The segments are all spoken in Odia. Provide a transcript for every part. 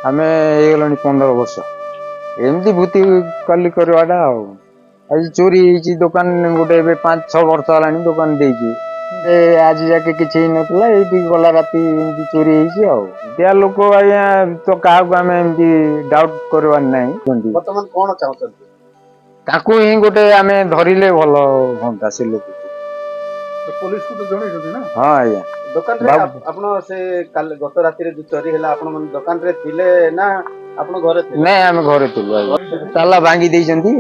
आमे ହେଇଗଲାଣି 15 ବର୍ଷ ଏମିତି ଭୂତି କାଲି କରିବାଟା ଆଉ ଆଜି ଚୋରି ହେଇଛି ଦୋକାନ ଗୋଟେ ଏବେ 5-6 ବର୍ଷ ହେଲାଣି ଦୋକାନ ଦେଇଛି ଆଜି ଯାକେ କିଛି ହେଇନଥିଲା ଏଇଠି ଗଲା ରାତି ଏମିତି ଚୋରି ହେଇଛି ଆଉ ଏମିତିଆ ଲୋକ ଆଜ୍ଞା ତ କାହାକୁ ଆମେ ଏମିତି ଡାଉଟ୍ କରିବାର ନାହିଁ କୁହନ୍ତି ବର୍ତ୍ତମାନ କଣ ଚାହୁଁଛନ୍ତି? ତାକୁ ହିଁ ଗୋଟେ ଆମେ ଧରିଲେ ଭଲ ହୁଅନ୍ତା ସେ ଲୋକକୁ ପୋଲିସକୁ ତ ଜଣେଇଛନ୍ତି ନା? ହଁ ଆଜ୍ଞା ଦୋକାନରେ ବାବୁ ଆପଣ ସେ କାଲି ଗତ ରାତିରେ ଯୋଉ ଚୋରି ହେଲା ଆପଣ ମାନେ ଦୋକାନରେ ଥିଲେ ନା ଆପଣ ଘରେ ଥିଲେ? ନାଇଁ ଆମେ ଘରେ ଥିଲୁ ଆଜ୍ଞା ତାଲା ଭାଙ୍ଗି ଦେଇଛନ୍ତି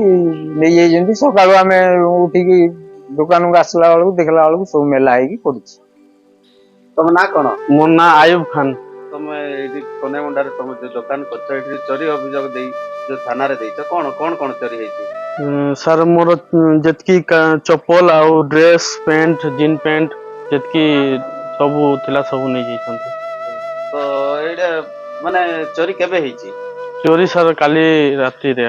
ନେଇଯାଇଛନ୍ତି ସକାଳୁ ଆମେ ଉଠିକି ଦୋକାନକୁ ଆସିଲା ବେଳକୁ ଦେଖିଲା ବେଳକୁ ସବୁ ମେଲା ହେଇକି ପଡୁଛି ତମ ନାଁ କଣ? ମୋ ନାଁ ଆୟୁବ ଖାନ। ତମେ ଏଇଠି କନେମୁଣ୍ଡାରେ ତମେ ଯୋଉ ଦୋକାନ କରିଛ ଏଠି ଚୋରି ଅଭିଯୋଗ ଦେଇ ଯୋଉ ଥାନାରେ ଦେଇଛ କଣ ଚୋରି ହେଇଛି? ସାର୍ ମୋର ଯେତିକି ଚପଲ ଆଉ ଡ୍ରେସ୍ ପ୍ୟାଣ୍ଟ ଜିନ୍ ପ୍ୟାଣ୍ଟ ଯେତିକି ସବୁ ଥିଲା ସବୁ ନେଇଯାଇଛନ୍ତି। ତ ଏଇଟା ମାନେ ଚୋରି କେବେ ହେଇଛି? ଚୋରି ସାର୍ କାଲି ରାତିରେ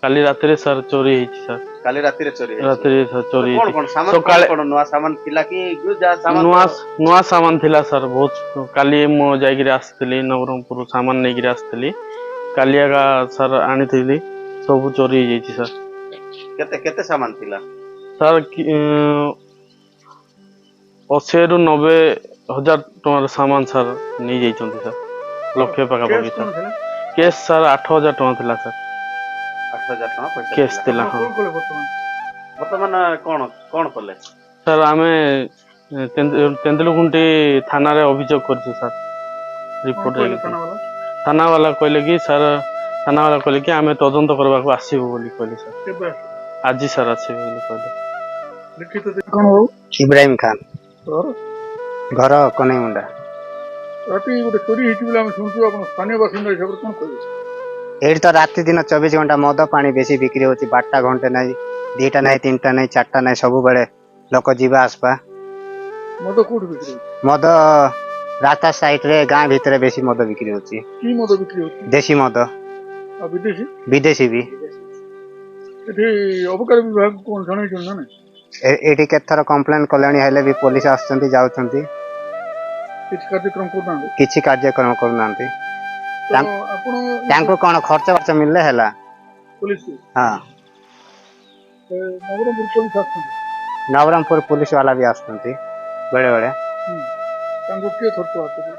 କାଲି ରାତିରେ ସାର୍ ଚୋରି ହେଇଛି ସାର୍। କାଲି ରାତିରେ ଚୋରି ହେଇଛି। ରାତିରେ ସାର୍ ତ ଚୋରି କଣ ହେଇଛି। ସାମାନ ସକାଳେ କଣ ନୂଆ ସାମାନ ଥିଲା କି ଯାହା ସାମାନ ନୂଆ ତ ନୂଆ ସାମାନ ଥିଲା ସାର୍ ବହୁତ କାଲି ମୁଁ ଯାଇକିରି ଆସିଥିଲି ନବରଙ୍ଗପୁର ସାମାନ ନେଇକିରି ଆସିଥିଲି କାଲି ଏକା ସାର୍ ଆଣିଥିଲି ସବୁ ଚୋରି ହେଇଯାଇଛି ସାର୍। କେତେ କେତେ ସାମାନ ଥିଲା? ସାର୍ 80,000 ରୁ 90,000 ଟଙ୍କାର ସାମାନ ସାର୍ ନେଇଯାଇଛନ୍ତି ସାର୍ ଲକ୍ଷେ ପାଖାପାଖି ସାର୍ କେସ୍ ସାର୍ 8,000 ଟଙ୍କା ଥିଲା ସାର୍ 8,000 ଟଙ୍କା ପଇସା କେସ୍ ଥିଲା ହଁ। ବର୍ତ୍ତମାନ କଣ କଲେ? ସାର୍ ଆମେ ତେନ୍ଦୁଲଖୁଣ୍ଟି ଥାନାରେ ଅଭିଯୋଗ କରିଛୁ ସାର୍ ରିପୋର୍ଟ ଥାନା ବାଲା କହିଲେ କି ସାର୍ ଥାନା ବାଲା କହିଲେ କି ଆମେ ତଦନ୍ତ କରିବାକୁ ଆସିବୁ ବୋଲି କହିଲେ ସାର୍ ଆଜି ସାର୍ ଆସିବେ ବୋଲି କହିଲେ। ଇବ୍ରାହିମ ଖାନ ଘର କନେଇମୁଣ୍ଡା। ରାତି ଗୋଟେ ଚୋରି ହେଇଛି ବୋଲି ଆମେ ଶୁଣୁଛୁ ଆପଣ ସ୍ଥାନୀୟ ବାସିନ୍ଦା ହିସାବରେ କଣ କହିବେ? ଏଇଠି ତ ରାତି ଦିନ 24 ଘଣ୍ଟା ମଦ ପାଣି ବେଶୀ ବିକ୍ରି ହଉଛି 12ଟା ଘଣ୍ଟେ ନାହିଁ 2ଟା ନାହିଁ 3ଟା ନାହିଁ 4ଟା ନାହିଁ ସବୁବେଳେ ଲୋକ ଯିବା ଆସିବା ମଦ କୋଉଠି ବିକ୍ରି ହଉଛି? ମଦ ରାସ୍ତା ସାଇଡ ରେ ଗାଁ ଭିତରେ ବେଶୀ ମଦ ବିକ୍ରି ହଉଛି କି ମଦ ବିକ୍ରି ହଉଛି? ଦେଶୀ ମଦ ଆଉ ବିଦେଶୀ? ବିଦେଶୀ ବି। ଏଠି ଅବକାରୀ ବିଭାଗ କଣ ଜଣେଇଛନ୍ତି ନା ନାଇଁ? ଏଇଠି କେତେଥର କମ୍ପ୍ଲେନ କଲେଣି ହେଲେ ବି ପୋଲିସ ଆସୁଛନ୍ତି ଯାଉଛନ୍ତି କିଛି କାର୍ଯ୍ୟକ୍ରମ କରୁନାହାନ୍ତି? କିଛି କାର୍ଯ୍ୟକ୍ରମ କରୁନାହାନ୍ତି। ତ ଆପଣ ତାଙ୍କୁ କଣ ଖର୍ଚ୍ଚ ବାର୍ଚ୍ଚ ମିଳିଲେ ହେଲା। ପୋଲିସ ହଁ ନବରଙ୍ଗପୁର ପୋଲିସ ଆସୁଛନ୍ତି? ନବରଙ୍ଗପୁର ପୁଲିସ ବାଲା ବି ଆସୁଛନ୍ତି ବେଳେ ବେଳେ। ତାଙ୍କୁ କିଏ ଖର୍ଚ୍ଚ ଆସୁଛି?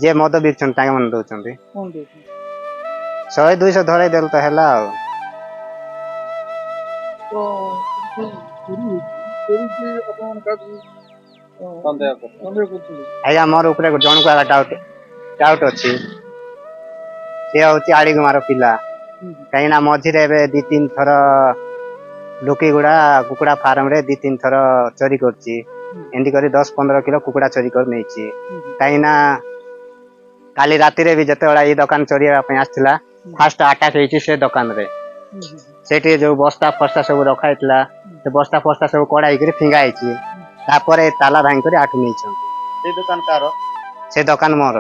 ଯିଏ ମଦ ବିକୁଛନ୍ତି ତାଙ୍କେ ମାନେ ଦଉଛନ୍ତି କଣ ଦଉଛନ୍ତି? 100-200 ଧରେଇ ଦେଲେ ତ ହେଲା ଆଉ। ତ ଚୋରି ହେଇଛି ଆପଣ କାହାକୁ ସନ୍ଦେହ କରୁଛନ୍ତି? ଆଜ୍ଞା ମୋର ଉପରେ ଜଣକୁ ଡାଉଟ୍ ଅଛି ସିଏ ହଉଛି ଆଳିଗୁମାର ପିଲା କାହିଁକି ନା ମଝିରେ ଏବେ 2-3 ଥର ଲୁକିଗୁଡା କୁକୁଡା ଫାର୍ମ ରେ 2-3 ଥର ଚୋରି କରୁଛି ଏମିତି କରି 10-15 କିଲୋ କୁକୁଡା ଚୋରି କରି ନେଇଛି କାହିଁକି ନା କାଲି ରାତିରେ ବି ଯେତେବେଳେ ଏଇ ଦୋକାନ ଚୋରିବା ପାଇଁ ଆସିଥିଲା ଫାଷ୍ଟ ଆଟାକ୍ ହେଇଛି ସେ ଦୋକାନରେ ସେଠି ଯୋଉ ବସ୍ତା ଫସ୍ତା ସବୁ ରଖା ହେଇଥିଲା ସେ ବସ୍ତା ଫସ୍ତା ସବୁ କଢା ହେଇକରି ଫିଙ୍ଗା ହେଇଛି ତାପରେ ତାଲା ଭାଙ୍ଗି କରି ଆଠୁ ନେଇଛନ୍ତି। ସେଇ ଦୋକାନ କାହାର? ସେ ଦୋକାନ ମୋର।